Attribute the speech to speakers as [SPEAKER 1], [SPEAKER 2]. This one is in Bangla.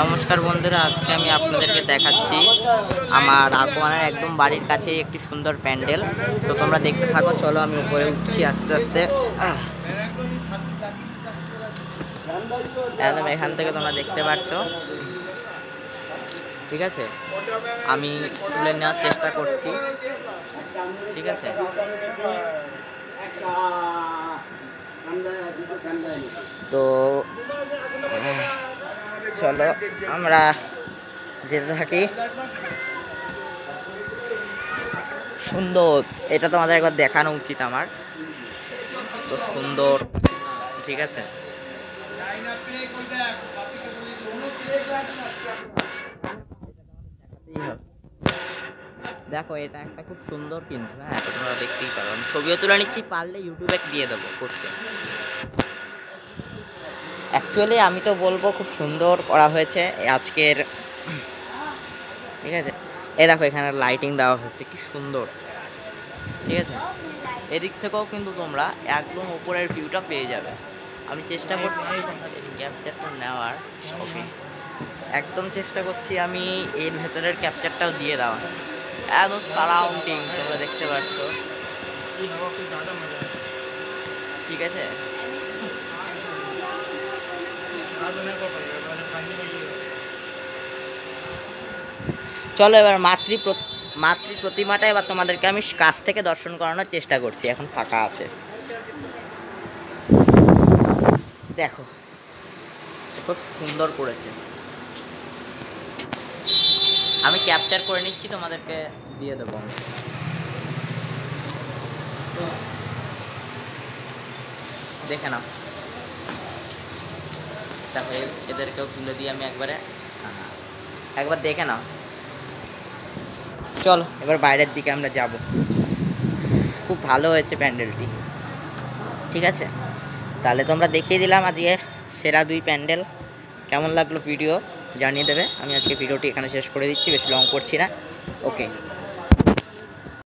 [SPEAKER 1] নমস্কার বন্ধুরা, আজকে আমি আপনাদেরকে দেখাচ্ছি আমার আগোয়ানের একদম বাড়ির কাছে একটি সুন্দর প্যান্ডেল। তো তোমরা দেখতে থাকো, চলো আমি উপরে উঠছি আস্তে আস্তে। একদম এখান থেকে তোমরা দেখতে পাচ্ছ, ঠিক আছে। আমি তুলে নেওয়ার চেষ্টা করছি, ঠিক আছে। তো চলো আমরা যেতে থাকি। সুন্দর, এটা তোমাদের একবার দেখানো উচিত আমার। তো সুন্দর, ঠিক আছে। দেখো, এটা একটা খুব সুন্দর কিন্তু, হ্যাঁ তোমরা দেখতেই পারো। আমি ছবিও তুলে নিচ্ছি, পারলে ইউটিউবে দিয়ে দেবো করতে। অ্যাকচুয়ালি আমি তো বলবো খুব সুন্দর করা হয়েছে আজকের, ঠিক আছে। এই দেখো এখানে লাইটিং দেওয়া হয়েছে, কি সুন্দর, ঠিক আছে। এদিক থেকেও কিন্তু তোমরা একদম উপরের ভিউটা পেয়ে যাবে। আমি চেষ্টা করছি ক্যাপচারটা নেওয়ার, ওকে, একদম চেষ্টা করছি আমি এর ভেতরের ক্যাপচারটাও দিয়ে দেওয়া, একদম সারাউন্ডিং তোমরা দেখতে পাচ্ছ, ঠিক আছে। চলো এবার মাতৃ প্রতিমাটা এবার তোমাদেরকে আমি কাছ থেকে দর্শন করানোর চেষ্টা করছি। এখন ফাঁকা আছে, দেখো খুব সুন্দর করেছে। আমি ক্যাপচার করে নিচ্ছি, তোমাদেরকে দিয়ে দেবো আমি। দেখে নাও, দেখো এদেরকেও তুলে দিই আমি একবারে, একবার দেখে নাও। চলো এবার বাইরের দিকে আমরা যাব। খুব ভালো হয়েছে প্যান্ডেলটি, ঠিক আছে। তাহলে তোমরা দেখিয়ে দিলাম আজকে সেরা 2 প্যান্ডেল। কেমন লাগলো ভিডিও জানিয়ে দেবে। আমি আজকে ভিডিওটি এখানে শেষ করে দিচ্ছি, বেশি লং করছি না, ওকে।